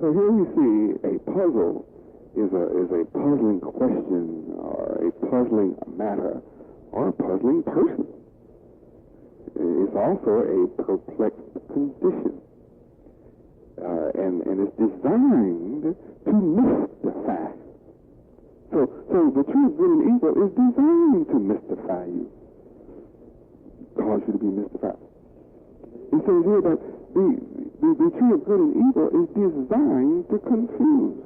So here we see a puzzle is a puzzling question or a puzzling matter or a puzzling person. It's also a perplexed condition. And it's designed to mystify. So the tree of good and evil is designed to mystify you, cause you to be mystified. It says here that the tree of good and evil is designed to confuse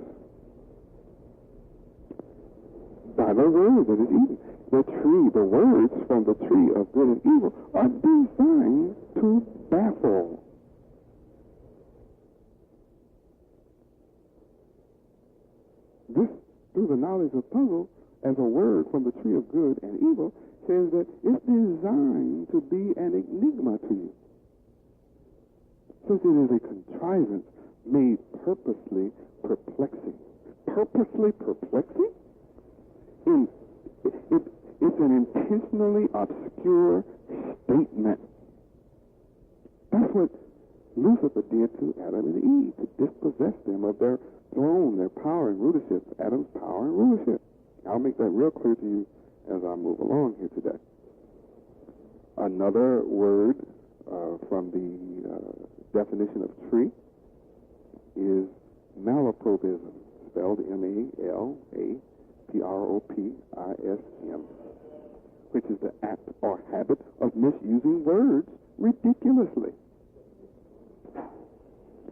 by the word that is eaten. The words from the tree of good and evil are designed to baffle. This, through the knowledge of puzzle, as a word from the tree of good and evil, says that it's designed to be an enigma to you. Since it is a contrivance made purposely perplexing. Purposely perplexing? It's an intentionally obscure statement. That's what Lucifer did to Adam and Eve, to dispossess them of their throne, their power and rulership, Adam's power and rulership. I'll make that real clear to you as I move along here today. Another word from the definition of tree is malapropism, spelled M-A-L-A-P-R-O-P-I-S-M, which is the act or habit of misusing words ridiculously,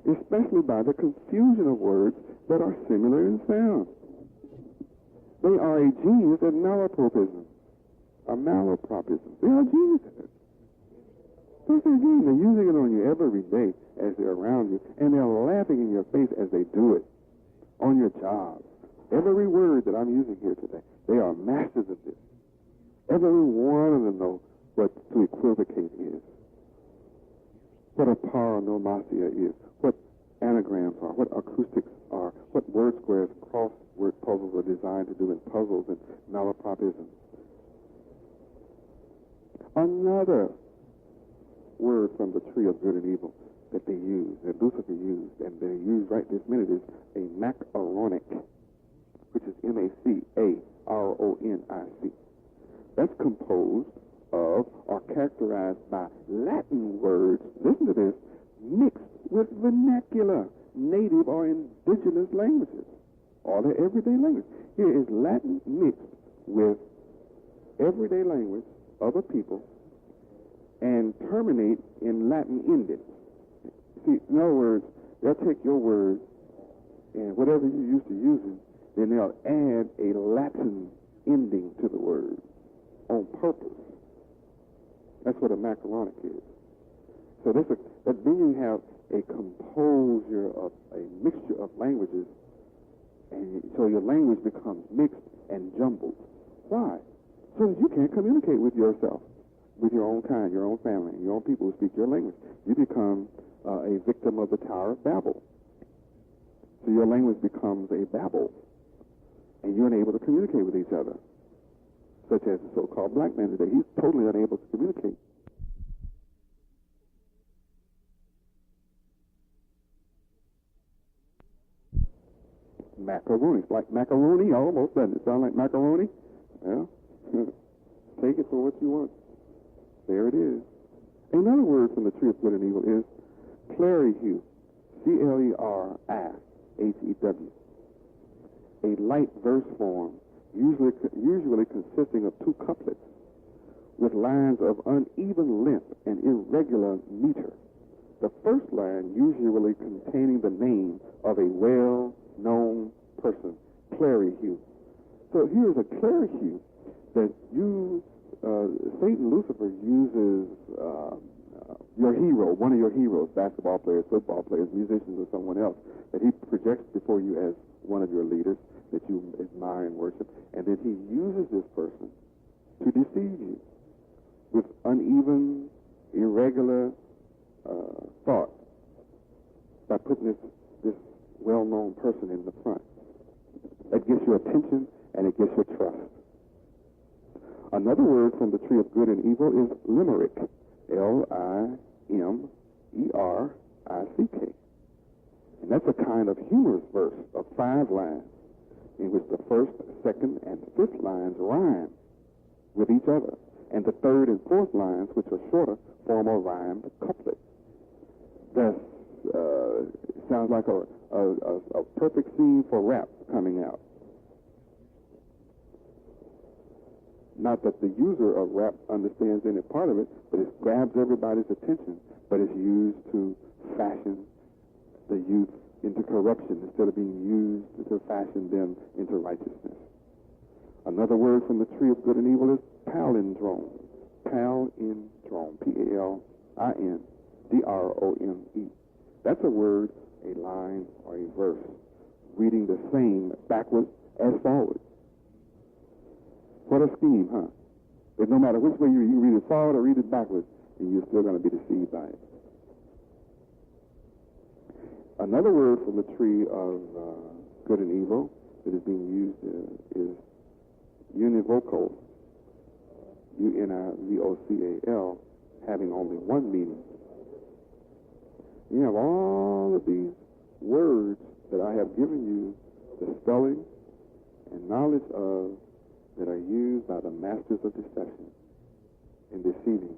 especially by the confusion of words that are similar in sound. They are a genius at malapropism, a malapropism. They are geniuses. So they're using it on you every day as they're around you, and they're laughing in your face as they do it on your job. Every word that I'm using here today, they are masters of this. Every one of them know what to equivocate is, what a paronomasia is, what anagrams are, what acoustics are, what word squares, crossword puzzles are designed to do in puzzles and malapropisms. Another word from the tree of good and evil that they use, that Lucifer used, and they use right this minute, is a macaronic, which is M-A-C-A-R-O-N-I-C. That's composed of or characterized by Latin words, listen to this, mixed with vernacular, native or indigenous languages, or the everyday language. Here is Latin mixed with everyday language of a people and terminate in Latin endings. See, in other words, they'll take your word and whatever you're used to using, then they'll add a Latin ending to the word on purpose. That's what a macaronic is. So then you have a composure of a mixture of languages, and so your language becomes mixed and jumbled. Why? So that you can't communicate with yourself, with your own kind, your own family, your own people who speak your language. You become a victim of the Tower of Babel. So your language becomes a babel, and you're unable to communicate with each other, such as the so-called black man today. He's totally unable to communicate. Macaroni. It's like macaroni almost, doesn't it? Sound like macaroni? Well, take it for what you want. There it is. Another word from the tree of good and evil is clerihew. C-L-E-R-I-H-E-W. A light verse form, usually consisting of two couplets, with lines of uneven length and irregular meter. The first line usually containing the name of a well-known person, clerihew. So here's a clerihew that Satan Lucifer uses your hero, one of your heroes, basketball players, football players, musicians, or someone else, that he projects before you as one of your leaders that you admire and worship, and then he uses this person to deceive you with uneven, irregular thought by putting this well-known person in the front. That gets your attention and it gets your trust. Another word from the tree of good and evil is limerick. L-I-M-E-R-I-C-K. And that's a kind of humorous verse of 5 lines in which the first, second, and fifth lines rhyme with each other. And the third and fourth lines, which are shorter, form a rhymed couplet. That sounds like a perfect scene for rap coming out. Not that the user of rap understands any part of it, but it grabs everybody's attention, but it's used to fashion the youth into corruption instead of being used to fashion them into righteousness. Another word from the tree of good and evil is palindrome. Palindrome. P-A-L-I-N-D-R-O-M-E. That's a word, a line, or a verse, reading the same backwards as forward. What a scheme, huh? But no matter which way you read it forward or read it backwards, you're still going to be deceived by it. Another word from the tree of good and evil that is being used is univocal, U-N-I-V-O-C-A-L, having only one meaning. You have all of these words that I have given you the spelling and knowledge of that are used by the masters of deception in deceiving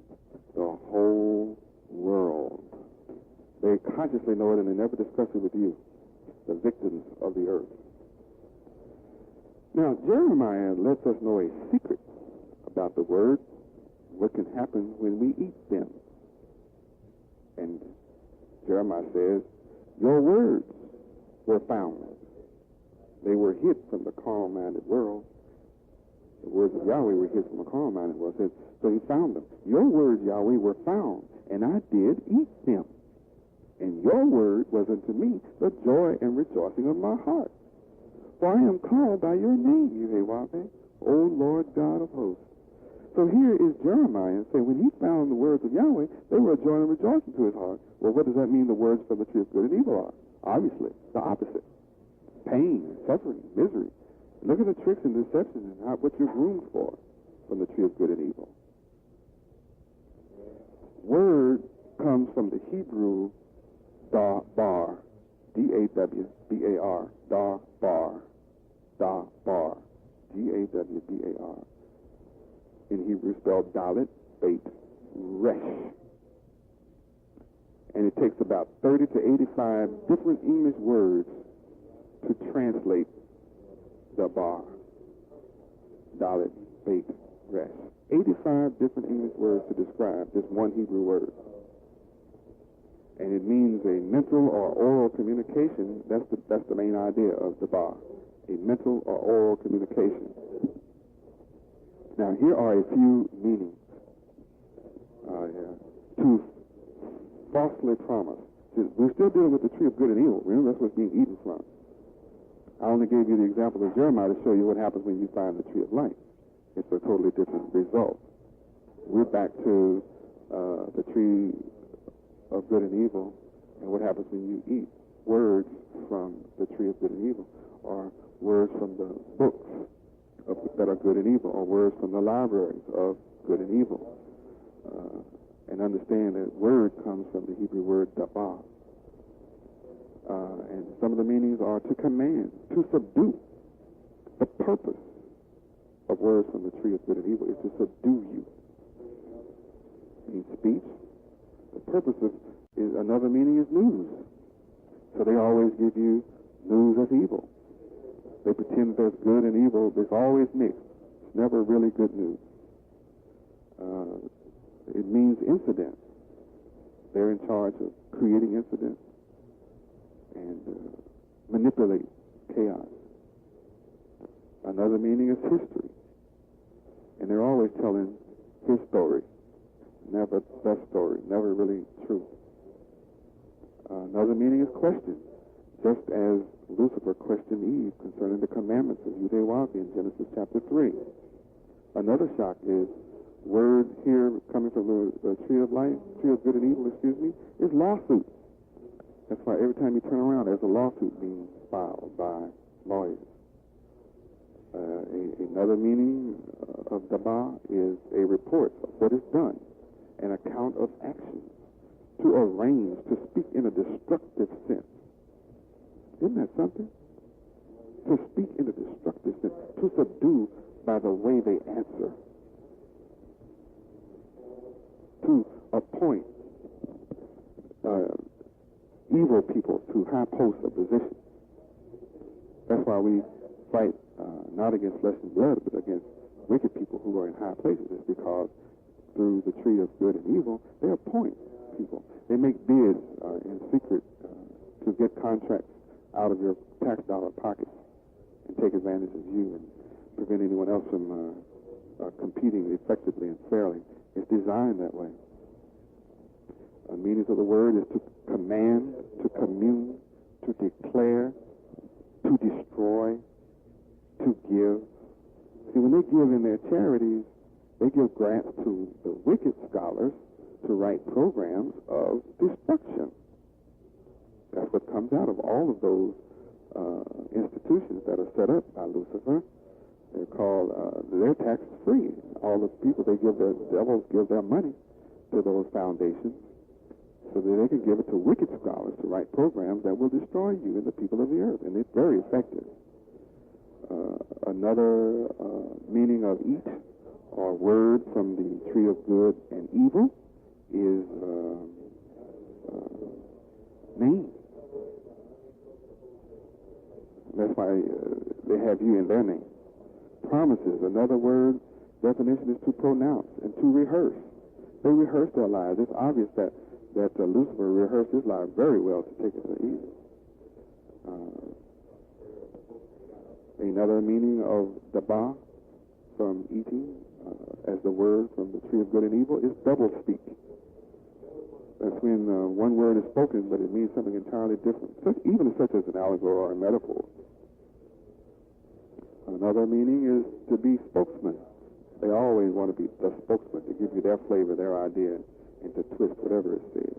the whole world. They consciously know it and they never discuss it with you, the victims of the earth. Now, Jeremiah lets us know a secret about the word, what can happen when we eat them. And Jeremiah says, your words were found. They were hid from the carnal-minded world. The words of Yahweh were hid from the carnal-minded world. So he found them. Your words, Yahweh, were found, and I did eat them. And your word was unto me the joy and rejoicing of my heart. For I am called by your name, Yahweh, O Lord God of hosts. So here is Jeremiah saying when he found the words of Yahweh, they were a joy and rejoicing to his heart. Well, what does that mean the words from the tree of good and evil are? Obviously, the opposite. Pain, suffering, misery. Look at the tricks and deception and what you're groomed for from the tree of good and evil. Word comes from the Hebrew bar, D-A-W-B-A-R, bar, G-A-W-B-A-R. In Hebrew spelled dalet, bait, resh. And it takes about 30 to 85 different English words to translate the bar, dalet, bait, resh. 85 different English words to describe this one Hebrew word. And it means a mental or oral communication. That's the main idea of the bar, a mental or oral communication. Now, here are a few meanings to falsely promise. We're still dealing with the tree of good and evil. Remember, that's what's being eaten from. I only gave you the example of Jeremiah to show you what happens when you find the tree of life. It's a totally different result. We're back to the tree of good and evil, and what happens when you eat words from the tree of good and evil, or words from the books that are good and evil, or words from the libraries of good and evil. And understand that word comes from the Hebrew word dabah. And some of the meanings are to command, to subdue. The purpose of words from the tree of good and evil is to subdue you. In speech, the purpose is another meaning is news. So they always give you news of evil. They pretend there's good and evil. It's always mixed. It's never really good news. It means incident. They're in charge of creating incidents and manipulate chaos. Another meaning is history. And they're always telling his story, never the story, never really true. Another meaning is question, just as Lucifer questioned Eve concerning the commandments of Yahweh in Genesis chapter 3. Another shock is word here coming from the tree of life, tree of good and evil, is lawsuit. That's why every time you turn around, there's a lawsuit being filed by lawyers. Another meaning of dabah is a report of what is done, an account of actions, to arrange, to speak in a destructive sense. Isn't that something? To speak in a destructive sense, to subdue by the way they answer, to appoint evil people to high posts of position. That's why we fight not against flesh and blood, but against wicked people who are in high places. It's because through the tree of good and evil, they appoint people. They make bids in secret to get contracts out of your tax dollar pockets and take advantage of you and prevent anyone else from competing effectively and fairly. It's designed that way. The meaning of the word is to command, to commune, to declare, to destroy, to give. See, when they give in their charities, they give grants to the wicked scholars to write programs of destruction. That's what comes out of all of those institutions that are set up by Lucifer. They're called, they're tax-free. All the people they give, the devils give their money to those foundations so that they can give it to wicked scholars to write programs that will destroy you and the people of the earth. And it's very effective. Another meaning of eat or word from the tree of good and evil is name. That's why they have you in their name. Promises, another word definition is to pronounce and to rehearse. They rehearse their lives. It's obvious that Lucifer rehearsed his life very well to take it to evil. Another meaning of daba from eating, as the word from the tree of good and evil, is double speak. That's when one word is spoken, but it means something entirely different, even such as an allegory or a metaphor. Another meaning is to be spokesman. They always want to be the spokesman, to give you their flavor, their idea, and to twist whatever is said.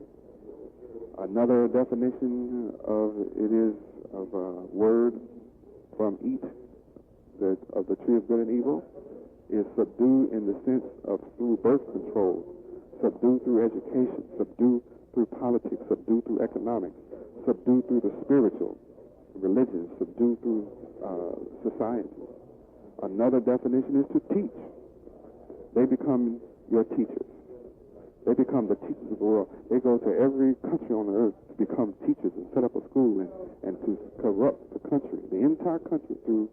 Another definition of it is of a word from eat, of the tree of good and evil, is subdue in the sense of through birth control, subdue through education, subdue through politics, subdue through economics, subdue through the spiritual, religion, subdue through society. Another definition is to teach. They become your teachers. They become the teachers of the world. They go to every country on the earth to become teachers and set up a school and to corrupt the country, the entire country, through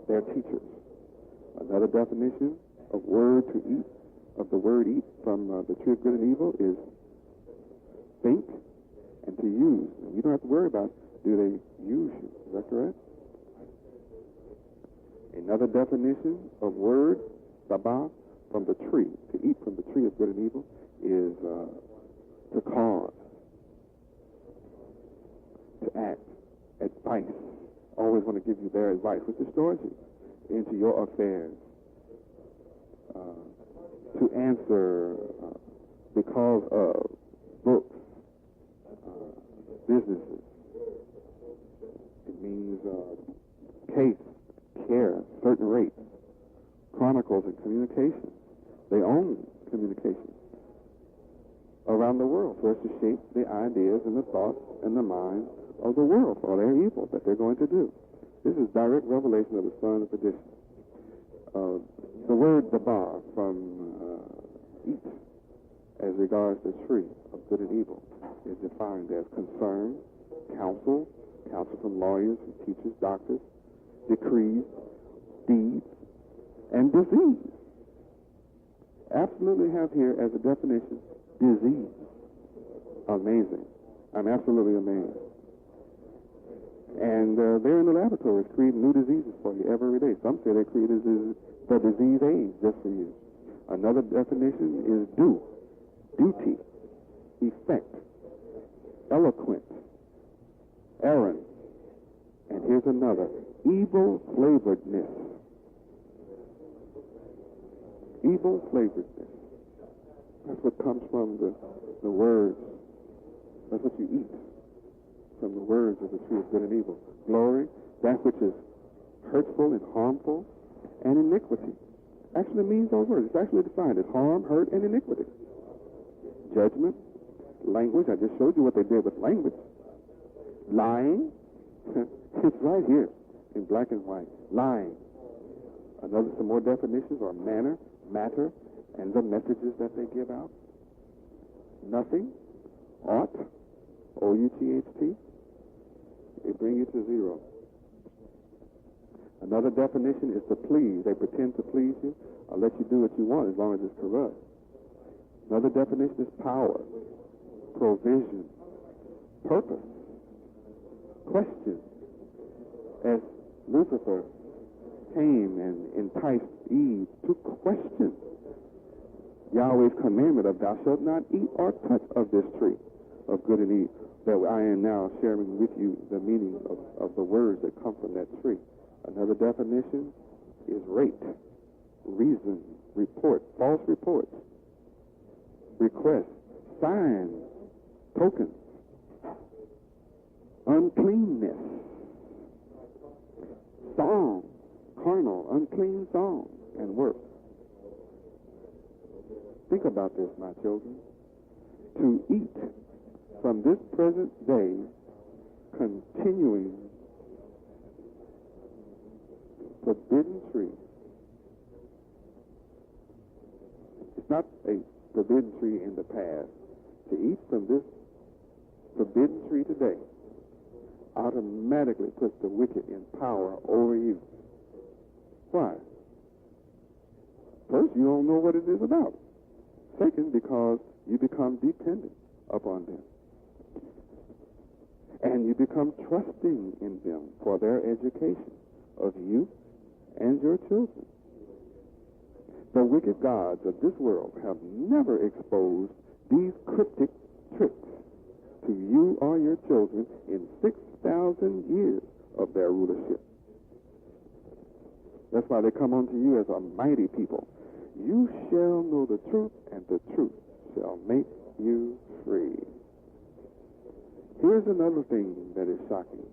their teachers. Another definition of word to eat, of the word eat from the tree of good and evil, is think and to use. And you don't have to worry about, do they use you? Is that correct? Another definition of word, baba, from the tree, to eat from the tree of good and evil, is to cause, to act, advice. Always want to give you their advice, which destroys you into your affairs. To answer because of books, businesses. It means case, care, certain rates, chronicles, and communications. They own communications around the world so as to shape the ideas and the thoughts and the minds of the world for their evil that they're going to do. This is direct revelation of the son of perdition. The word dabar from eat, as regards the tree of good and evil, is defined as concern, counsel from lawyers and teachers, doctors, decrees, deeds, and disease. Absolutely have here as a definition disease. Amazing. I'm absolutely amazed. And they're in the laboratories creating new diseases for you every day. Some say they created the disease AIDS just for you. Another definition is due, duty, effect, eloquent, errand. And here's another, evil flavoredness. Evil flavoredness. That's what comes from the words. That's what you eat from the words of the tree of good and evil. Glory, that which is hurtful and harmful, and iniquity. Actually means those words. It's actually defined as harm, hurt, and iniquity. Judgment, language. I just showed you what they did with language. Lying, It's right here in black and white. Lying. Some more definitions are manner, matter, and the messages that they give out. Nothing, ought, O-U-T-H-T, they bring you to zero. Another definition is to please. They pretend to please you. I'll let you do what you want as long as it's corrupt. Another definition is power, provision, purpose, question. As Lucifer came and enticed Eve to question Yahweh's commandment of thou shalt not eat or touch of this tree of good and evil, that I am now sharing with you the meaning of the words that come from that tree. Another definition is rate, reason, report, false reports, request, signs, tokens, uncleanness, song, carnal, unclean song, and work. Think about this, my children. To eat from this present day, continuing forbidden tree. It's not a forbidden tree in the past. To eat from this forbidden tree today automatically puts the wicked in power over you. Why? First, you don't know what it is about. Second, because you become dependent upon them. And you become trusting in them for their education of you and your children. The wicked gods of this world have never exposed these cryptic tricks to you or your children in 6,000 years of their rulership. That's why they come unto you as a mighty people. You shall know the truth, and the truth shall make you free. Here's another thing that is shocking,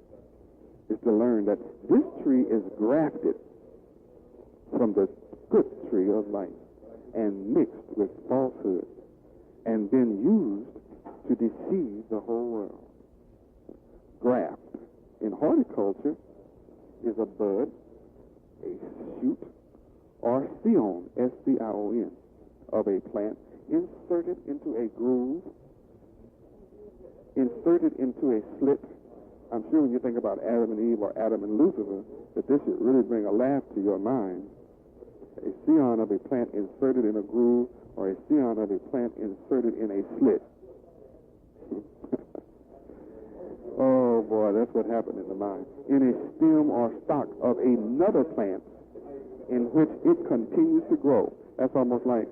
is to learn that this tree is grafted from the good tree of life and mixed with falsehood and been used to deceive the whole world. Graft in horticulture is a bud, a shoot, or scion, S-C-I-O-N, of a plant inserted into a groove, inserted into a slit. I'm sure when you think about Adam and Eve or Adam and Lucifer, that this should really bring a laugh to your mind. A scion of a plant inserted in a groove, or a scion of a plant inserted in a slit. Oh boy, that's what happened in the mind. In a stem or stalk of another plant in which it continues to grow. That's almost like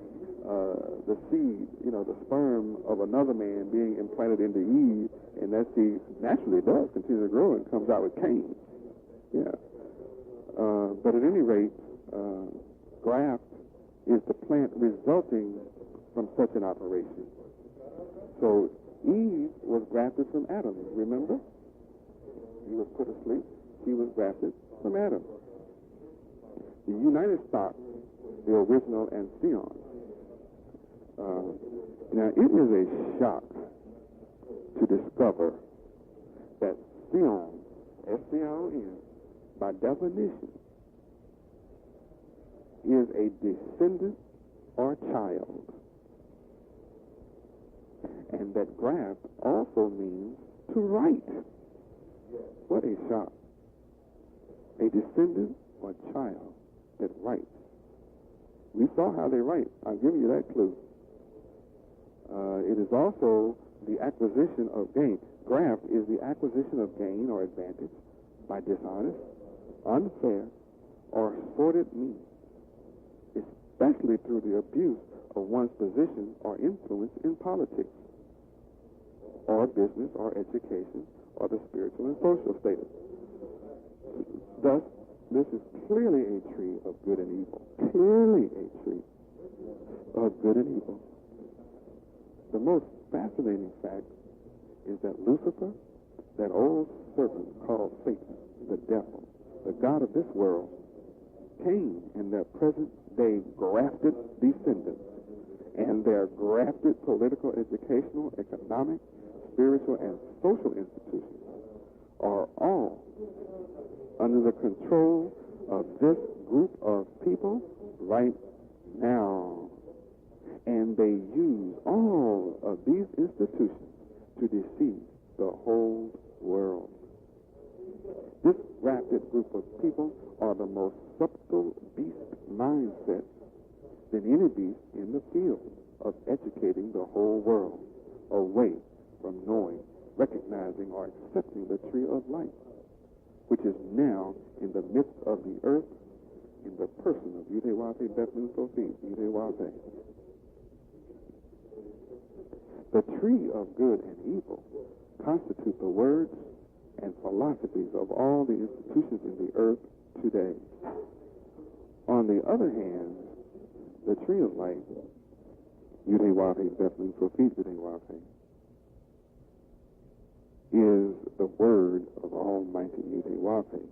the seed, the sperm of another man being implanted into Eve, and that seed naturally does continue to grow and comes out with Cain. Yeah. But at any rate, graft is the plant resulting from such an operation. So Eve was grafted from Adam, remember? He was put asleep. She was grafted from Adam. The united stock, the original and scion. Now, it is a shock to discover that scion, S-C-I-O-N, by definition, is a descendant or child. And that graft also means to write. What a shock. A descendant or child that writes. We saw how they write. I'll give you that clue. It is also the acquisition of gain. Graft is the acquisition of gain or advantage by dishonest, unfair, or sordid means, especially through the abuse of one's position or influence in politics, or business, or education, or the spiritual and social status. Thus, this is clearly a tree of good and evil. Clearly a tree of good and evil. The most fascinating fact is that Lucifer, that old serpent called Satan, the devil, the god of this world, came in their present day grafted descendants, and their grafted political, educational, economic, spiritual, and social institutions are all under the control of this group of people right now. And they use all of these institutions to deceive the whole world. This rapid group of people are the most subtle beast mindset than any beast in the field of educating the whole world away from knowing, recognizing, or accepting the tree of life, which is now in the midst of the earth in the person of Yahweh Bethlehem Sophie, Yahweh. The tree of good and evil constitute the words and philosophies of all the institutions in the earth today. On the other hand, the tree of life, Yahweh Bethlehem Sophie, Yahweh, is the word of Almighty Yahweh,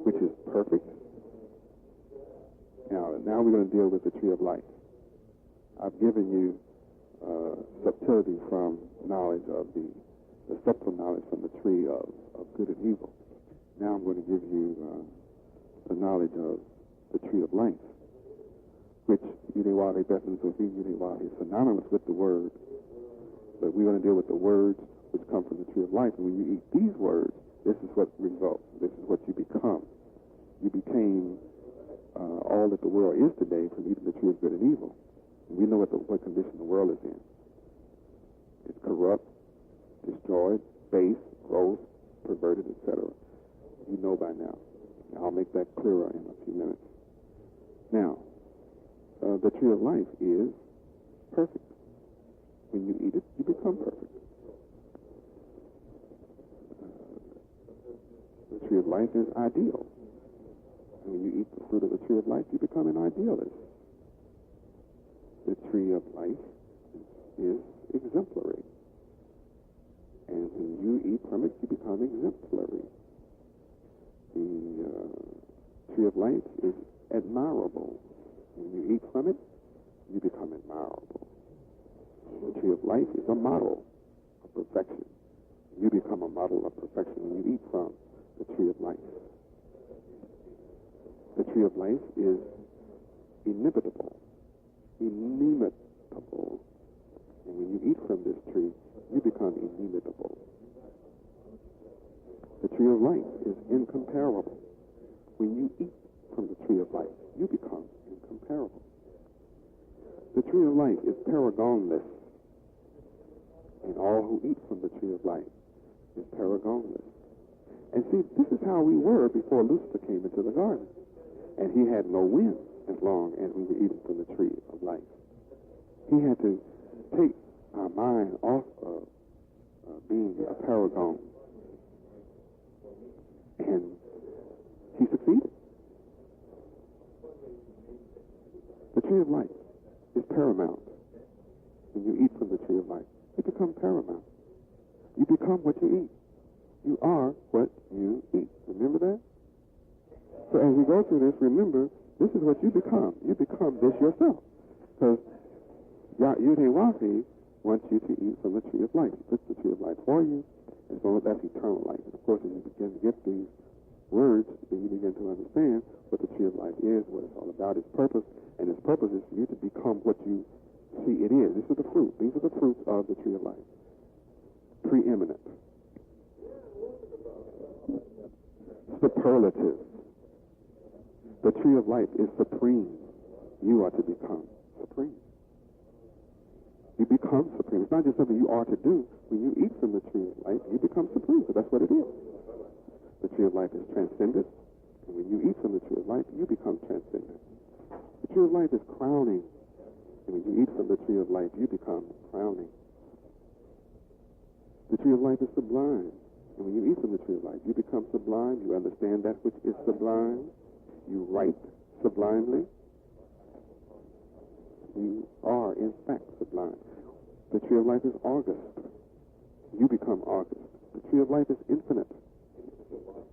which is perfect. Now we're going to deal with the tree of life. I've given you subtlety from knowledge of the subtle knowledge from the tree of good and evil. Now I'm going to give you the knowledge of the tree of life, which Yahweh Bethlehem Sophie, Yahweh, is synonymous with the word. But we're going to deal with the words which come from the tree of life. And when you eat these words, this is what results. This is what you become. You became all that the world is today from eating the tree of good and evil. And we know what condition the world is in. It's corrupt, destroyed, base, gross, perverted, etc. You know by now. I'll make that clearer in a few minutes. Now, the tree of life is perfect. When you eat it, you become perfect. The tree of life is ideal. And when you eat the fruit of the tree of life, you become an idealist. The tree of life is exemplary. And when you eat from it, you become exemplary. The tree of life is admirable. When you eat from it, you become admirable. The tree of life is a model of perfection. You become a model of perfection when you eat from the tree of life. The tree of life is inimitable. Inimitable. And when you eat from this tree, you become inimitable. The tree of life is incomparable. When you eat from the tree of life, you become incomparable. The tree of life is paragonless. And all who eat from the tree of life is paragonless. And see, this is how we were before Lucifer came into the garden. And he had no wind as long as we were eating from the tree of life. He had to take our mind off of being a paragon. And he succeeded. The tree of life is paramount. When you eat from the tree of life, you become paramount. You become what you eat. You are what you eat. Remember that? So as we go through this, remember, this is what you become. You become this yourself. Because Yahweh wants you to eat from the tree of life. He puts the tree of life for you, and so that's eternal life. And of course, as you begin to get these words, then you begin to understand what the tree of life is, what it's all about, its purpose, and its purpose is for you to become what you see it is. This is the fruit. These are the fruits of the tree of life. Preeminent. Superlative. The tree of life is supreme. You are to become supreme. You become supreme. It's not just something you are to do. When you eat from the tree of life, you become supreme, so that's what it is. The tree of life is transcendent, and when you eat from the tree of life, you become transcendent. The tree of life is crowning, and when you eat from the tree of life, you become crowning. The tree of life is sublime, and when you eat from the tree of life, you become sublime. You understand that which is sublime. You write sublimely. You are, in fact, sublime. The tree of life is august. You become august. The tree of life is infinite.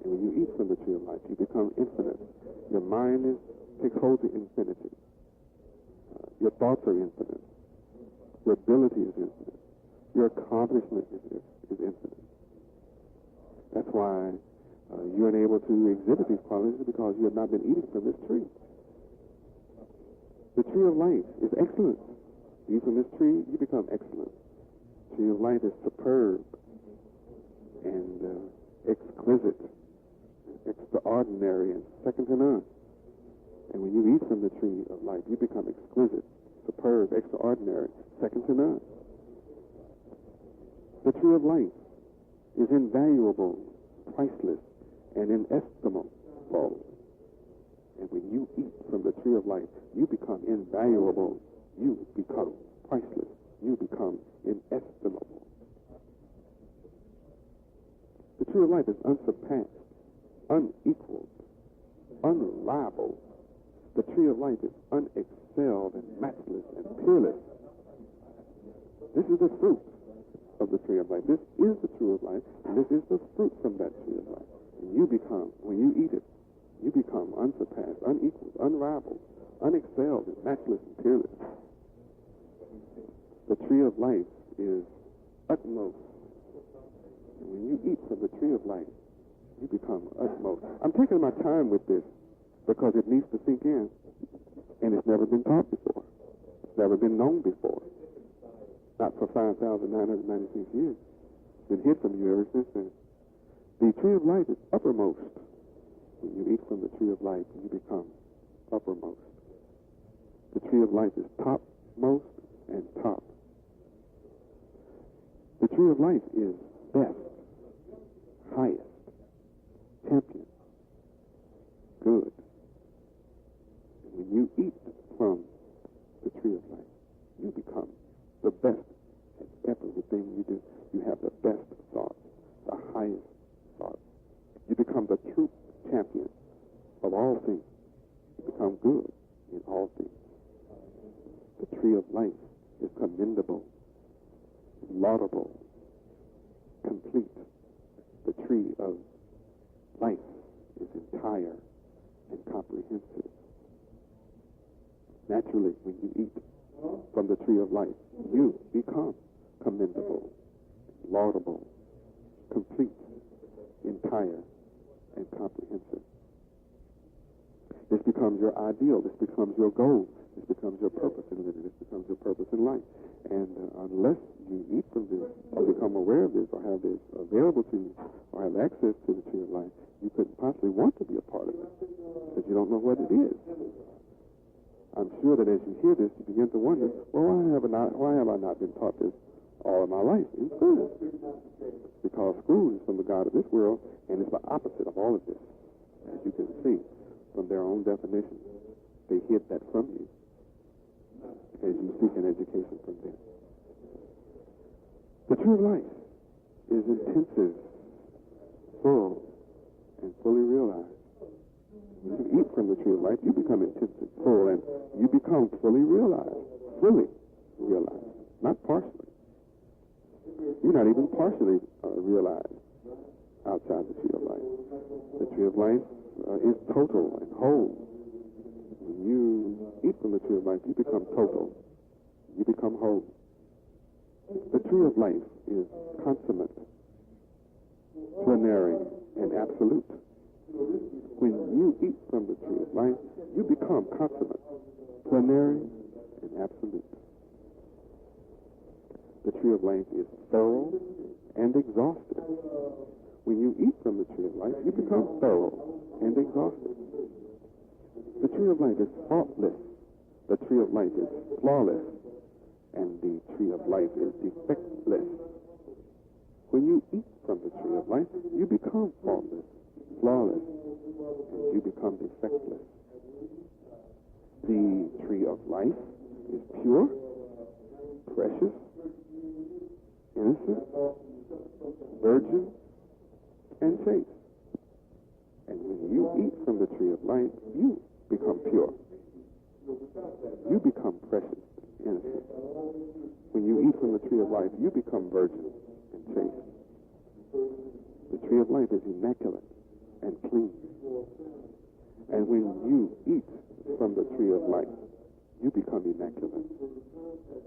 And when you eat from the tree of life, you become infinite. Your mind takes hold of infinity. Your thoughts are infinite. Your ability is infinite. Your accomplishment is infinite. That's why You're unable to exhibit these qualities because you have not been eating from this tree. The tree of life is excellent. You eat from this tree, you become excellent. The tree of life is superb and exquisite, extraordinary, and second to none. And when you eat from the tree of life, you become exquisite, superb, extraordinary, second to none. The tree of life is invaluable, priceless, and inestimable. And when you eat from the tree of life, you become invaluable, you become priceless, you become inestimable. The tree of life is unsurpassed, unequaled, unrivaled. The tree of life is unexcelled and matchless and peerless. This is the fruit of the tree of life. This is the tree of life, and this is the fruit from that tree of life. And you become, when you eat it, you become unsurpassed, unequaled, unrivaled, unexcelled, and matchless and peerless. The tree of life is utmost. And when you eat from the tree of life, you become utmost. I'm taking my time with this because it needs to sink in, and it's never been taught before. It's never been known before. Not for 5,996 years. It's been hid from you ever since then. The tree of life is uppermost. When you eat from the tree of life, you become uppermost. The tree of life is topmost and top. The tree of life is best, highest, champion, good. And when you eat from the tree of life, you become the best at everything you do. You have the best thoughts, the highest thoughts. You become the true champion of all things. You become good in all things. The tree of life is commendable, laudable, complete. The tree of life is entire and comprehensive. Naturally, when you eat from the tree of life, you become commendable, laudable, complete, entire, and comprehensive. This becomes your ideal. This becomes your goal. This becomes your purpose in living. This becomes your purpose in life. And unless you eat from this, or become aware of this, or have this available to you, or have access to the tree of life, you couldn't possibly want to be a part of it, because you don't know what it is. I'm sure that as you hear this, you begin to wonder, well, why have I not been taught this all of my life in school? Because school is from the God of this world, and it's the opposite of all of this. As you can see from their own definition, they hid that from you as you seek an education from them. The tree of life is intensive, full, and fully realized. When you eat from the tree of life, you become intensive, full, and you become fully realized, not partially. You're not even partially realized outside the tree of life. The tree of life is total and whole. When you eat from the tree of life, you become total. You become whole. The tree of life is consummate, plenary, and absolute. When you eat from the tree of life, you become consummate, plenary, and absolute. The tree of life is thorough and exhaustive. When you eat from the tree of life, you become thorough and exhaustive. The tree of life is faultless. The tree of life is flawless. And the tree of life is defectless. When you eat from the tree of life, you become faultless, flawless, and you become defectless. The tree of life is pure, precious, innocent, virgin, and chaste. And when you eat from the tree of life, you become pure. You become precious, innocent. When you eat from the tree of life, you become virgin and chaste. The tree of life is immaculate and clean. And when you eat from the tree of life, you become immaculate.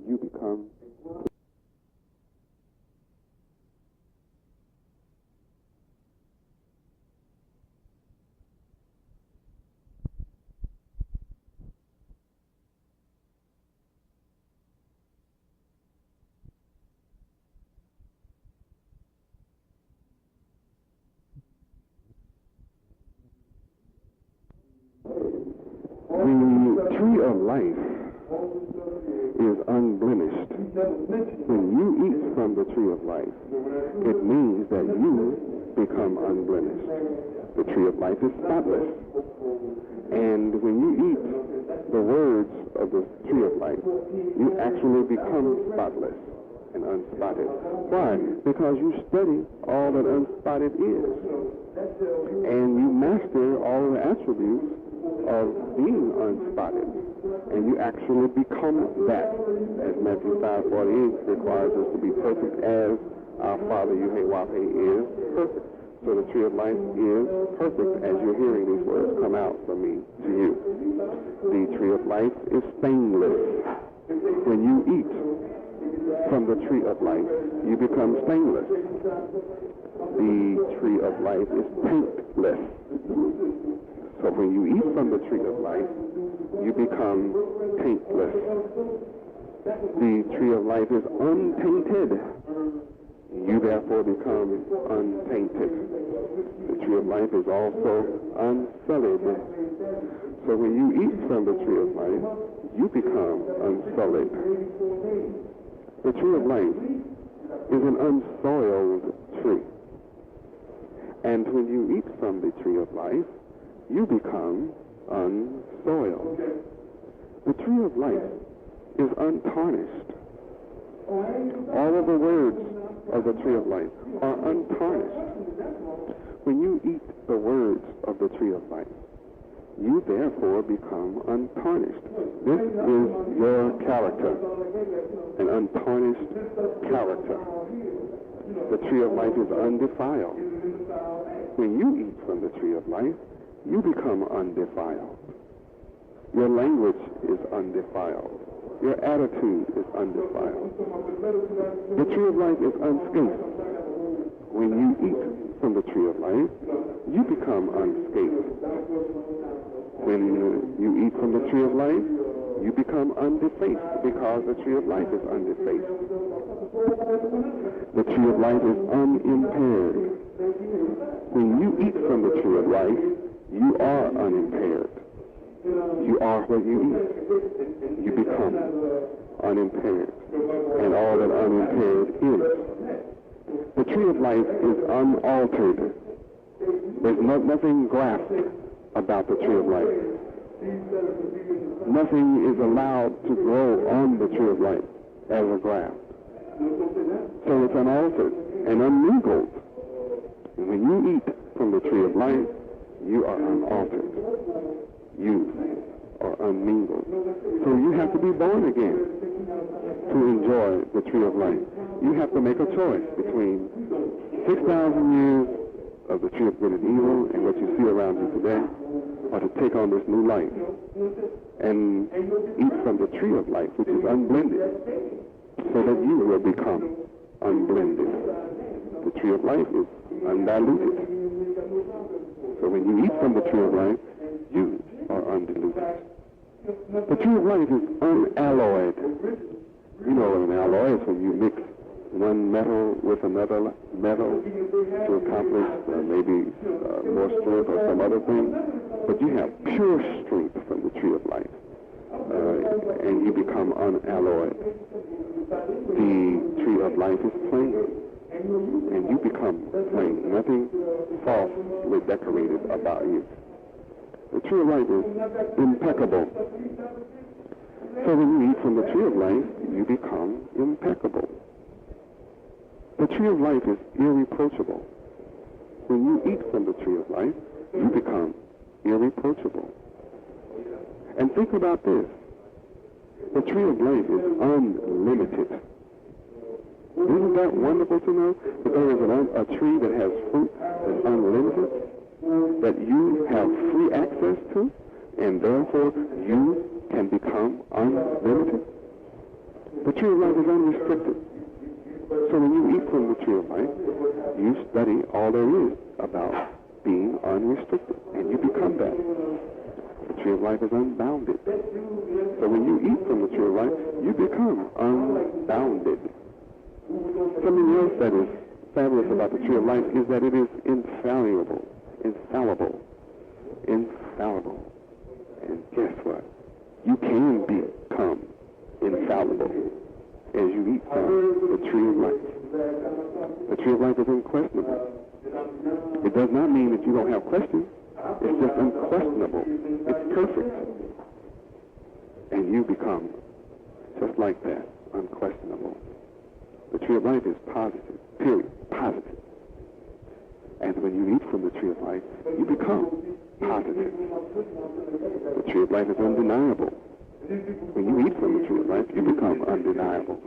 You become The tree of life is unblemished. When you eat from the tree of life, it means that you become unblemished. The tree of life is spotless. And when you eat the words of the tree of life, you actually become spotless and unspotted. Why? Because you study all that unspotted is. And you master all the attributes of being unspotted. And you actually become that. As Matthew 5:48 requires us to be perfect as our Father, Yahweh, is perfect. So the tree of life is perfect as you're hearing these words come out from me to you. The tree of life is stainless. When you eat from the tree of life, you become stainless. The tree of life is taintless. So when you eat from the tree of life, you become taintless. The tree of life is untainted. You therefore become untainted. The tree of life is also unsullied. So when you eat from the tree of life, you become unsullied. The tree of life is an unsoiled tree. And when you eat from the tree of life, you become unsoiled. The tree of life is untarnished. All of the words of the tree of life are untarnished. When you eat the words of the tree of life, you therefore become untarnished. This is your character, an untarnished character. The tree of life is undefiled. When you eat from the tree of life, you become undefiled. Your language is undefiled. Your attitude is undefiled. The tree of life is unscathed. When you eat from the tree of life, you become unscathed. When you eat from the tree of life, you become undefaced because the tree of life is undefaced. The tree of life is unimpaired. When you eat from the tree of life, you are unimpaired. You are what you eat. You become unimpaired. And all that unimpaired is. The tree of life is unaltered. There's nothing grafted about the tree of life. Nothing is allowed to grow on the tree of life as a graft. So it's unaltered and unmingled. And when you eat from the tree of life, you are unaltered. You are unmingled. So you have to be born again to enjoy the tree of life. You have to make a choice between 6,000 years of the tree of good and evil and what you see around you today, or to take on this new life and eat from the tree of life, which is unblended, so that you will become unblended. The tree of life is undiluted. So when you eat from the tree of life, you are undiluted. The tree of life is unalloyed. You know what an alloy is, when you mix one metal with another metal to accomplish maybe more strength or some other thing. But you have pure strength from the tree of life, and you become unalloyed. The tree of life is plain, and you become plain. Nothing falsely decorated about you. The tree of life is impeccable. So when you eat from the tree of life, you become impeccable. The tree of life is irreproachable. When you eat from the tree of life, you become irreproachable. And think about this. The tree of life is unlimited. Isn't that wonderful to know that there is a tree that has fruit that's unlimited, that you have free access to, and therefore you can become unlimited? The tree of life is unrestricted. So when you eat from the tree of life, you study all there is about being unrestricted, and you become that. The tree of life is unbounded. So when you eat from the tree of life, you become unbounded. Something else that is fabulous about the tree of life is that it is infallible. Infallible. Infallible. And guess what? And you become just like that, unquestionable. The tree of life is positive, period, positive. And when you eat from the tree of life, you become positive. The tree of life is undeniable. When you eat from the tree of life, you become undeniable.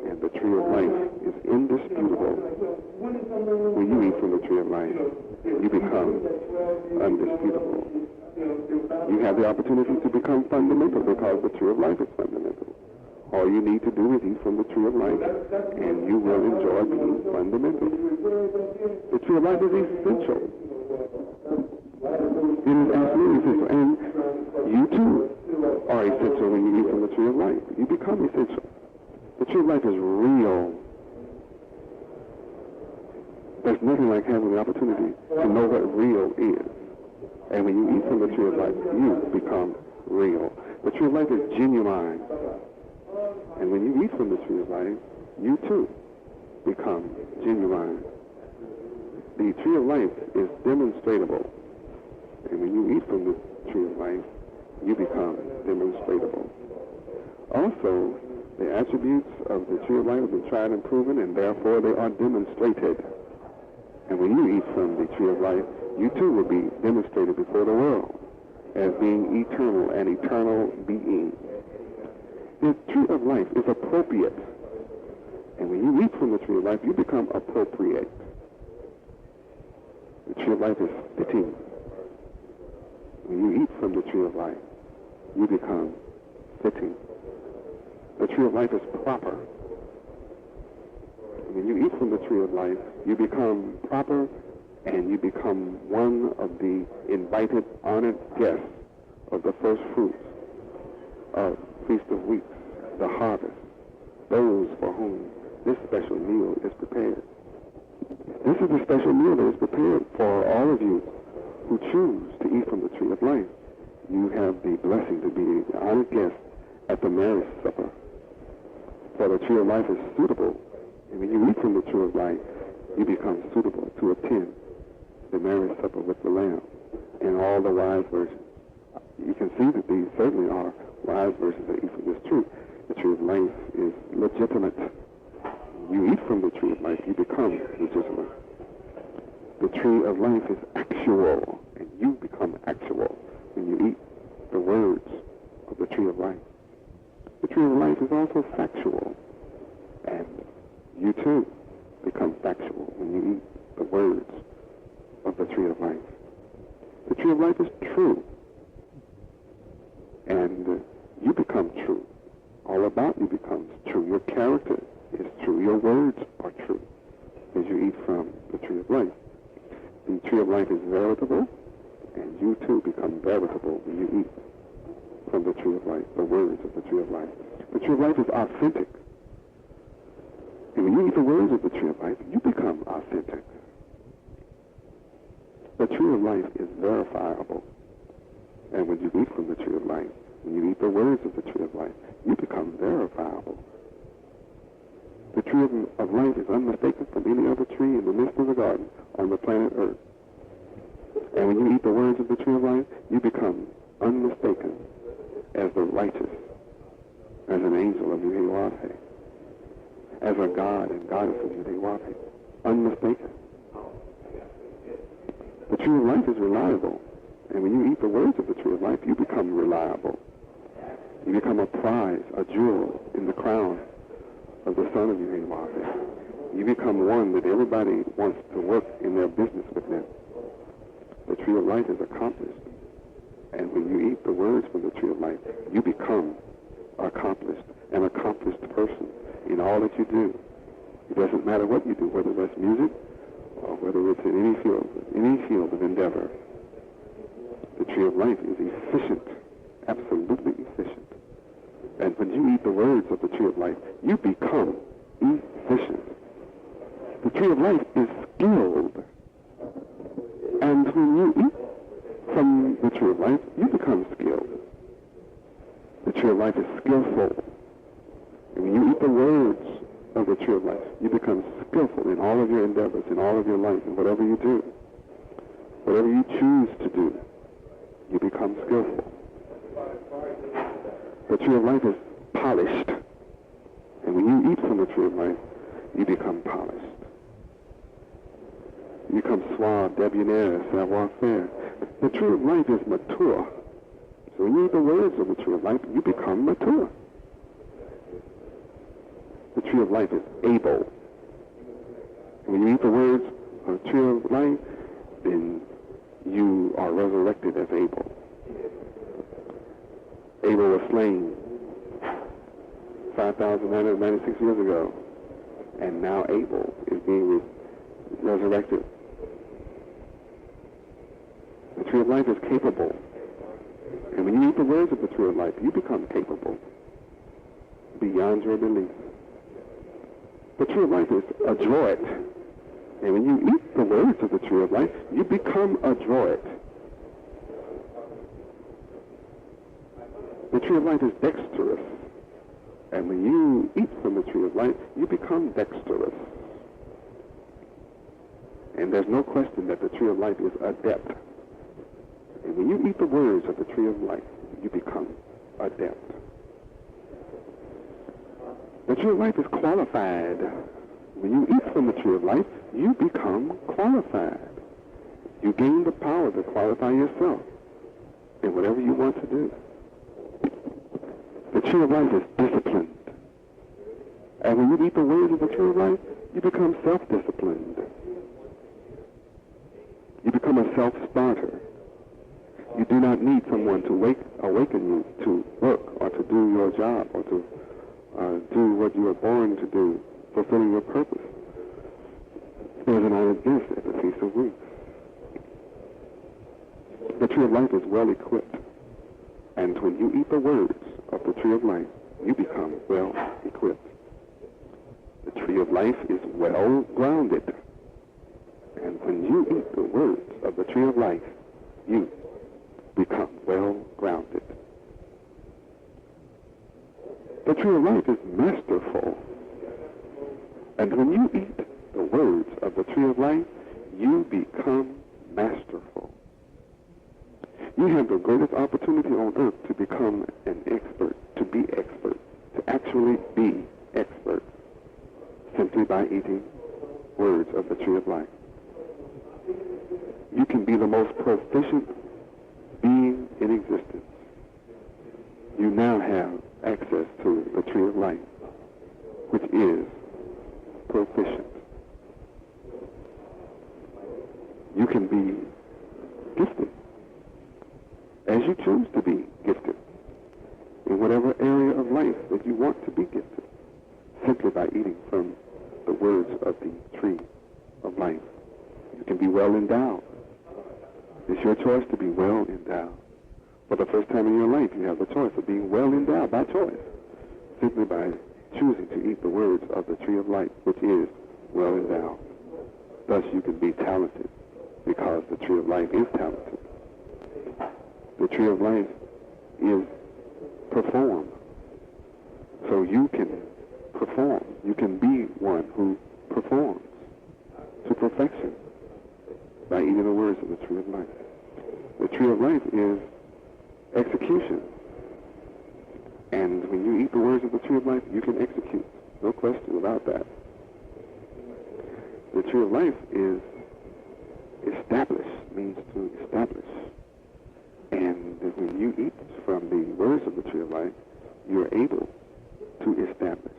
And the tree of life is indisputable. When you eat from the tree of life, you become undisputable. You have the opportunity to become fundamental because the tree of life is fundamental. All you need to do is eat from the tree of life, and you will enjoy being fundamental. The tree of life is essential. It is absolutely essential. And you too are essential when you eat from the tree of life. You become essential. The tree of life is real. There's nothing like having the opportunity to know what real is. And when you eat from the tree of life, you become real. The tree of life is genuine. And when you eat from the tree of life, you too become genuine. The tree of life is demonstratable. And when you eat from the tree of life, you become demonstratable. Also, the attributes of the tree of life have been tried and proven, and therefore they are demonstrated. And when you eat from the tree of life, you too will be demonstrated before the world as being eternal, an eternal being. The tree of life is appropriate. And when you eat from the tree of life, you become appropriate. The tree of life is fitting. When you eat from the tree of life, you become fitting. The tree of life is proper. When you eat from the tree of life, you become proper, and you become one of the invited, honored guests of the first fruits of Feast of Weeks, the harvest, those for whom this special meal is prepared. This is a special meal that is prepared for all of you who choose to eat from the tree of life. You have the blessing to be the honored guest at the marriage supper. For the tree of life is suitable, and when you eat from the tree of life, you become suitable to attend the marriage supper with the Lamb and all the wise virgins. You can see that these certainly are wise virgins that eat from this tree. The tree of life is legitimate. You eat from the tree of life, you become legitimate. The tree of life is actual, and you become actual when you eat the words of the tree of life. The tree of life is also factual, and you too become factual when you eat the words of the tree of life. The tree of life is true, and you become true. All about you becomes true. Your character is true. Your words are true as you eat from the tree of life. The tree of life is veritable, and you too become veritable when you eat from the tree of life, the words of the tree of life. The tree of life is authentic. And when you eat the words of the tree of life, you become authentic. The tree of life is verifiable. And when you eat from the tree of life, when you eat the words of the tree of life, you become verifiable. The tree of life is unmistakable from any other tree in the midst of the garden on the planet Earth. And when you eat the words of the tree of life, you become unmistaken as the righteous, as an angel of Yahweh, as a god and goddess of Yahweh, unmistaken. The tree of life is reliable. And when you eat the words of the tree of life, you become reliable. You become a prize, a jewel in the crown of the Son of Yahweh. You become one that everybody wants to work in their business with them. The tree of life is accomplished. And when you eat the words from the tree of life, you become accomplished, an accomplished person in all that you do. It doesn't matter what you do, whether that's music or whether it's in any field of endeavor. The tree of life is efficient, absolutely efficient. And when you eat the words of the tree of life, you become efficient. The tree of life is skilled. And when you eat from the tree of life, you become skilled. The tree of life is skillful. And when you eat the words of the tree of life, you become skillful in all of your endeavors, in all of your life, in whatever you do. Whatever you choose to do, you become skillful. The tree of life is polished. And when you eat from the tree of life, you become polished. You become suave, debonair, savoir-faire. The tree of life is mature. So when you eat the words of the tree of life, you become mature. The tree of life is able. When you eat the words of the tree of life, then you are resurrected as Abel. Abel was slain 5,996 years ago, and now Abel is being resurrected. The tree of life is capable. And when you eat the words of the tree of life, you become capable beyond your belief. The tree of life is adroit. And when you eat the words of the tree of life, you become adroit. The tree of life is dexterous. And when you eat from the tree of life, you become dexterous. And there's no question that the tree of life is adept. And when you eat the words of the tree of life, you become adept. The tree of life is qualified. When you eat from the tree of life, you become qualified. You gain the power to qualify yourself in whatever you want to do. The tree of life is disciplined. And when you eat the words of the tree of life, you become self-disciplined. You become a self-starter. You do not need someone to awaken you to work or to do your job or to do what you were born to do, fulfilling your purpose. There's an honored gift at the Feast of Weeks. The tree of life is well equipped. And when you eat the words of the tree of life, you become well equipped. The tree of life is well grounded. And when you eat the words of the tree of life, you become well grounded. The tree of life is masterful. And when you eat the words of the tree of life, you become masterful. You have the greatest opportunity on earth to become an expert, to be expert, to actually be expert, simply by eating words of the tree of life. You can be the most proficient being in existence. You now have access to the tree of life, which is proficient. You can be gifted, as you choose to be gifted, in whatever area of life that you want to be gifted, simply by eating from the words of the tree of life. You can be well endowed. It's your choice to be well endowed. For the first time in your life, you have the choice of being well endowed by choice, simply by choosing to eat the words of the tree of life, which is well endowed. Thus, you can be talented, because the tree of life is talented. The tree of life is performed. So you can perform. You can be one who performs to perfection by eating the words of the tree of life. The tree of life is execution. And when you eat the words of the tree of life, you can execute. No question about that. The tree of life is establish, means to establish. And when you eat from the words of the tree of life, you're able to establish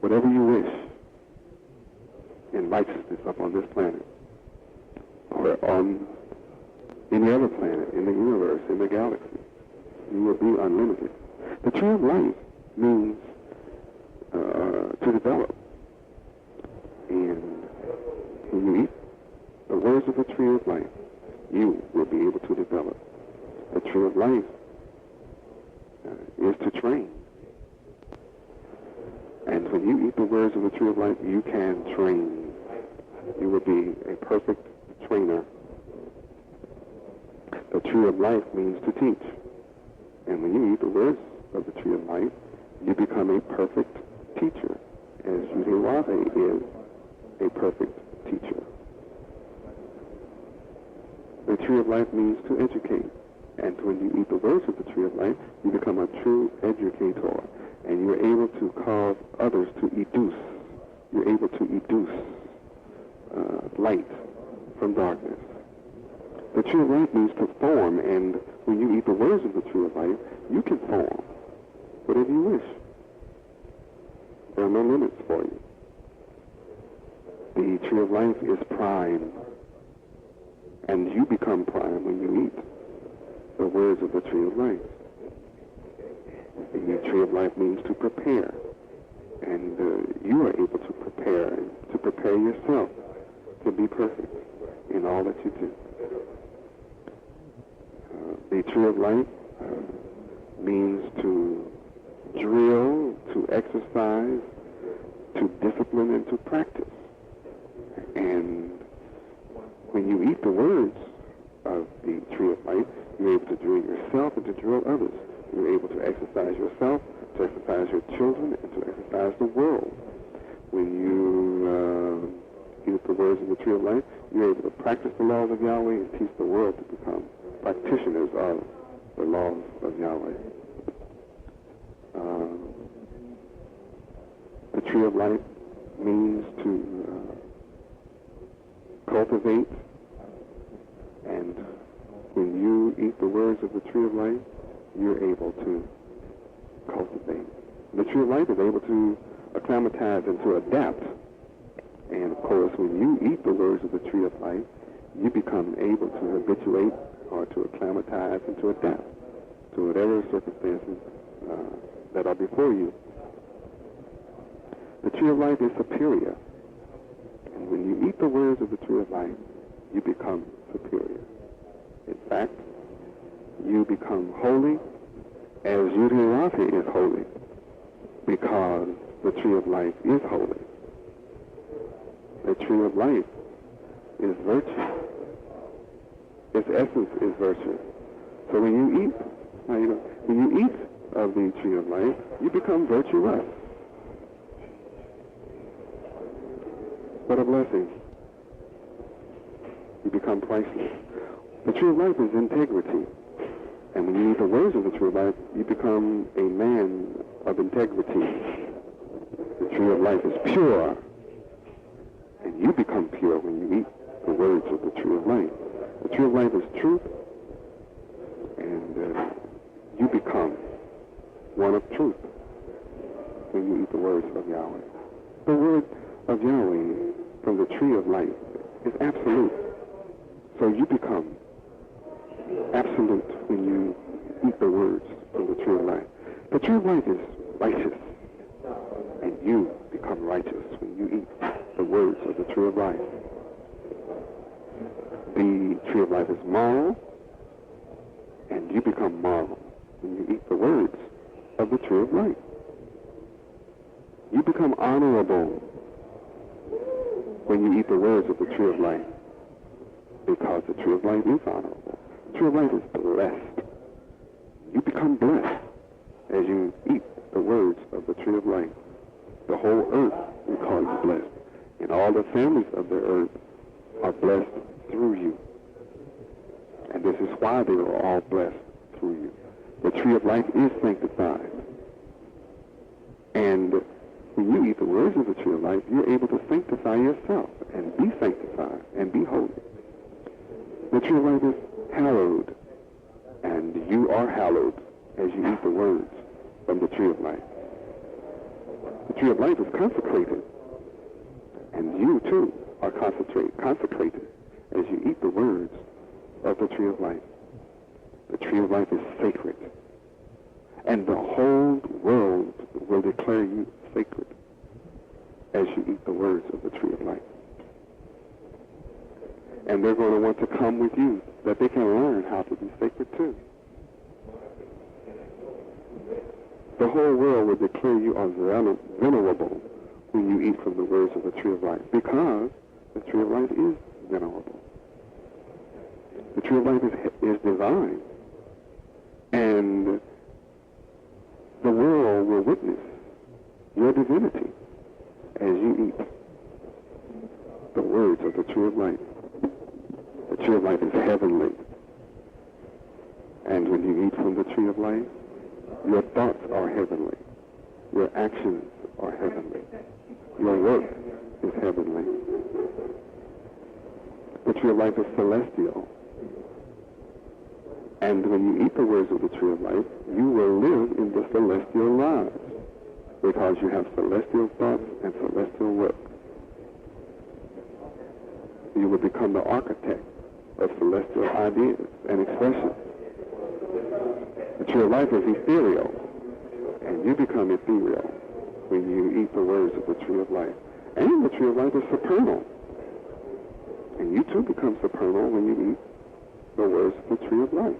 whatever you wish in righteousness upon this planet, or on any other planet, in the universe, in the galaxy. You will be unlimited. The tree of life means to develop. And when you eat the words of the tree of life, you will be able to develop. The tree of life is to train. And when you eat the words of the tree of life, you can train. You will be a perfect trainer. The tree of life means to teach. And when you eat the words of the tree of life, you become a perfect teacher, as Yahweh is a perfect teacher. The tree of life means to educate. And when you eat the words of the tree of life, you become a true educator, and you're able to cause others to educe. You're able to educe light from darkness. The tree of life means to form, and when you eat the words of the tree of life, you can form whatever you wish. There are no limits for you. The tree of life is prime, and you become prime when you eat the words of the tree of life. The tree of life means to prepare, and you are able to prepare yourself to be perfect in all that you do. The tree of life means to drill, to exercise, to discipline, and to practice. And when you eat the words of the tree of life, you're able to drill yourself and to drill others. You're able to exercise yourself, to exercise your children, and to exercise the world. When you eat the words of the tree of life, you're able to practice the laws of Yahweh and teach the world to become practitioners of the laws of Yahweh. The tree of life means to cultivate, and when you eat the words of the tree of life, you're able to cultivate. The tree of life is able to acclimatize and to adapt. And of course, when you eat the words of the tree of life, you become able to habituate or to acclimatize and to adapt to whatever circumstances that are before you. The tree of life is superior. And when you eat the words of the tree of life, you become superior. In fact, you become holy as Yahweh is holy, because the tree of life is holy. The tree of life is virtue. Its essence is virtue. So when you eat of the tree of life, you become virtuous. What a blessing. You become priceless. The tree of life is integrity. And when you eat the words of the tree of life, you become a man of integrity. The tree of life is pure. And you become pure when you eat the words of the tree of life. The tree of life is truth. And you become one of truth when you eat the words of Yahweh. The word of Yahweh from the tree of life is absolute. So you become absolute when you eat the words from the tree of life. The tree of life is righteous, and you become righteous when you eat the words of the tree of life. The tree of life is moral, and you become moral when you eat the words of the tree of life. You become honorable when you eat the words of the tree of life, because the tree of life is honorable. The tree of life is blessed. You become blessed as you eat the words of the tree of life. The whole earth, we call you blessed. And all the families of the earth are blessed through you. And this is why they are all blessed through you. The tree of life is sanctified. And when you eat the words of the tree of life, you're able to sanctify yourself and be sanctified and be holy. The tree of life is hallowed, and you are hallowed as you eat the words from the tree of life. The tree of life is consecrated, and you too are consecrated as you eat the words of the tree of life. The tree of life is sacred, and the whole world will declare you sacred as you eat the words of the tree of life. And they're going to want to come with you, that they can learn how to be sacred too. The whole world will declare you as venerable when you eat from the words of the tree of life, because the tree of life is venerable. The tree of life is divine, and the world will witness your divinity as you eat the words of the tree of life. The tree of life is heavenly, and And when you eat from the tree of life, your thoughts are heavenly. Your actions are heavenly. Your work is heavenly. The tree of life is celestial. And when you eat the words of the tree of life, you will live in the celestial lives because you have celestial thoughts and celestial work. You will become the architect of celestial ideas and expressions. The tree of life is ethereal, and you become ethereal when you eat the words of the tree of life. And the tree of life is supernal, and you too become supernal when you eat the words of the tree of life.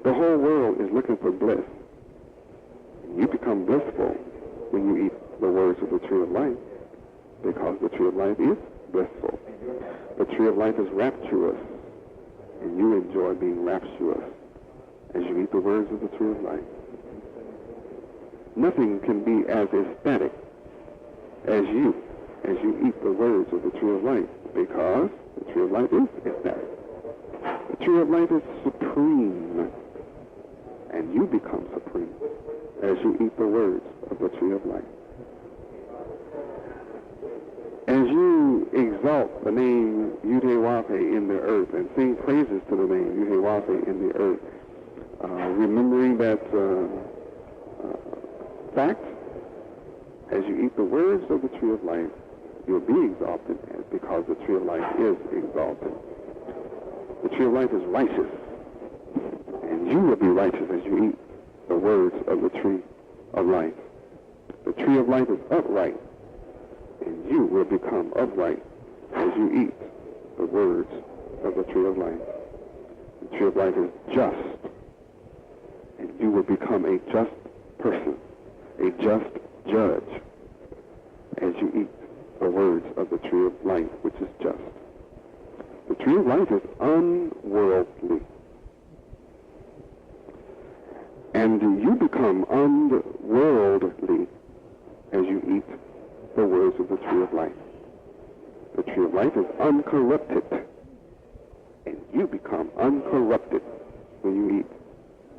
The whole world is looking for bliss. You become blissful when you eat the words of the tree of life, because the tree of life is blissful. The tree of life is rapturous, and you enjoy being rapturous as you eat the words of the tree of life. Nothing can be as ecstatic as you eat the words of the tree of life, because the tree of life is ecstatic. The tree of life is supreme, and you become supreme as you eat the words of the tree of life. As you exalt the name Yahweh in the earth and sing praises to the name Yahweh in the earth, remembering that fact, as you eat the words of the tree of life, you'll be exalted because the tree of life is exalted. The tree of life is righteous, and you will be righteous as you eat the words of the tree of life. The tree of life is upright, and you will become upright as you eat the words of the tree of life. The tree of life is just, and you will become a just person, a just judge, as you eat the words of the tree of life, which is just. The tree of life is unworldly, and you become unworldly as you eat the words of the tree of life. The tree of life is uncorrupted, and you become uncorrupted when you eat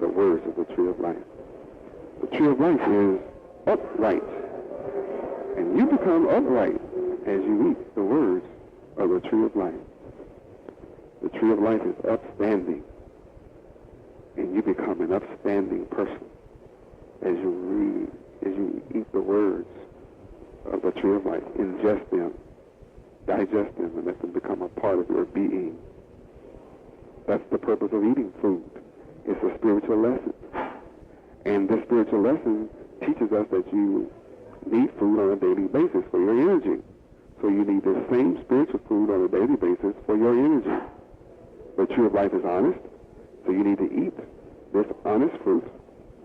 the words of the tree of life. The tree of life is upright, and you become upright as you eat the words of the tree of life. The tree of life is upstanding, and you become an upstanding person as you eat the words of the tree of life. Ingest them, digest them, and let them become a part of your being. That's the purpose of eating food. It's a spiritual lesson. And this spiritual lesson teaches us that you need food on a daily basis for your energy. So you need the same spiritual food on a daily basis for your energy. The tree of life is honest, so you need to eat this honest fruit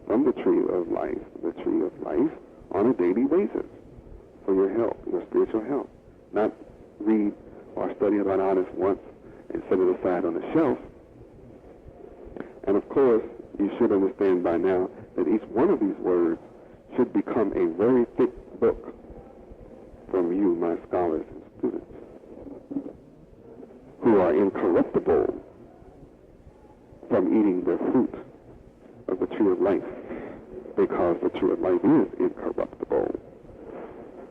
from the tree of life, on a daily basis for your health, your spiritual health. Not read or study about honest once and set it aside on the shelf. And of course, you should understand by now that each one of these words should become a very thick book from you, my scholars and students, who are incorruptible from eating the fruit of the tree of life, because the tree of life is incorruptible.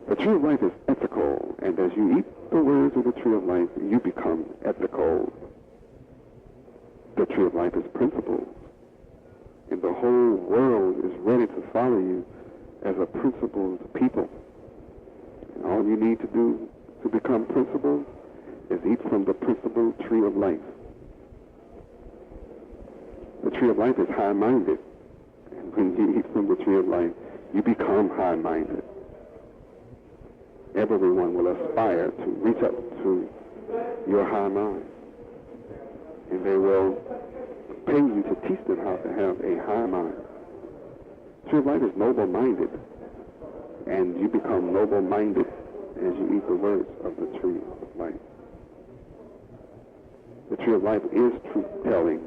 The tree of life is ethical, and as you eat the words of the tree of life, you become ethical. The tree of life is principled, and the whole world is ready to follow you as a principled people. And all you need to do to become principled is eat from the principled tree of life. The tree of life is high-minded, and when you eat from the tree of life, you become high-minded. Everyone will aspire to reach up to your high mind, and they will pay you to teach them how to have a high mind. The tree of life is noble-minded, and you become noble-minded as you eat the words of the tree of life. The tree of life is truth-telling,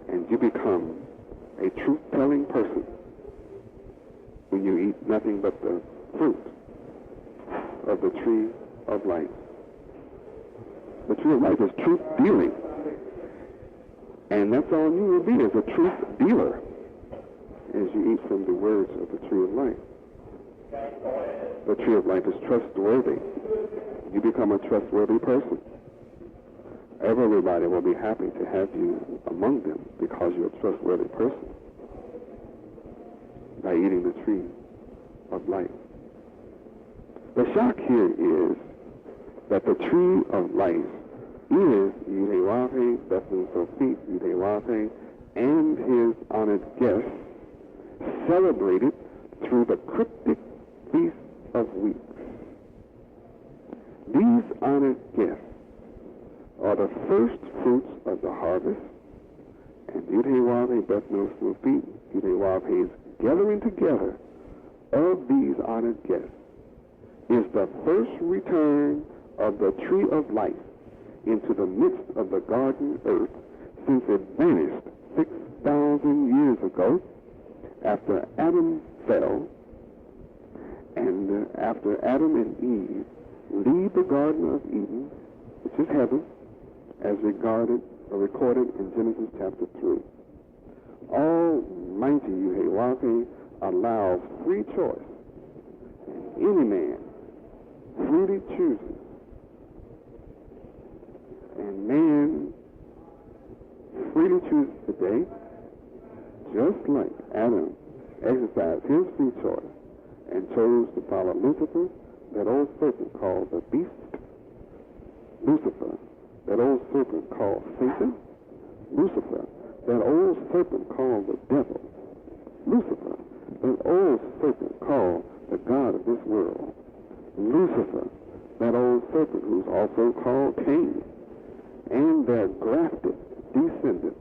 and you become a truth-telling person when you eat nothing but the fruit of the tree of life. The tree of life is truth-dealing, And that's all you will be, as a truth dealer, as you eat from the words of the tree of life. The tree of life is trustworthy. You become a trustworthy person. Everybody will be happy to have you among them because you're a trustworthy person by eating the tree of life. The shock here is that the tree of life is Yahweh, Bethlehem Sophie, Yahweh, and his honored guests celebrated through the cryptic Feast of Weeks. These honored guests are the first fruits of the harvest, and Yahweh, Bethlehem Sophie, Yahweh's gathering together of these honored guests is the first return of the tree of life into the midst of the garden earth since it vanished 6,000 years ago after Adam fell, and after Adam and Eve leave the Garden of Eden, which is heaven, as recorded in Genesis chapter 3. Almighty Yahweh allows free choice. Any man freely chooses. And man freely chooses today, just like Adam exercised his free choice and chose to follow Lucifer, that old serpent called the beast. Lucifer, that old serpent called Satan. Lucifer, that old serpent called the devil. Lucifer, that old serpent called the god of this world. Lucifer, that old serpent who's also called Cain, and their grafted descendants,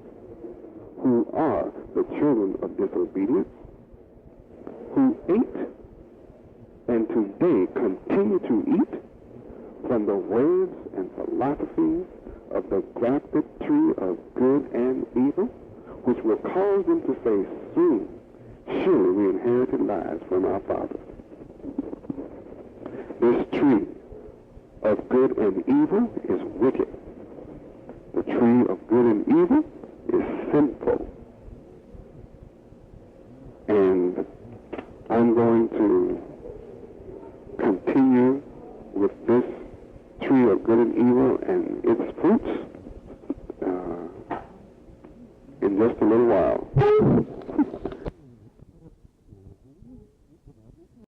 who are the children of disobedience, who ate and today continue to eat from the words and philosophies of the grafted tree of good and evil, which will cause them to say soon, surely we inherited lies from our fathers. This tree of good and evil is wicked. The tree of good and evil is sinful. And I'm going to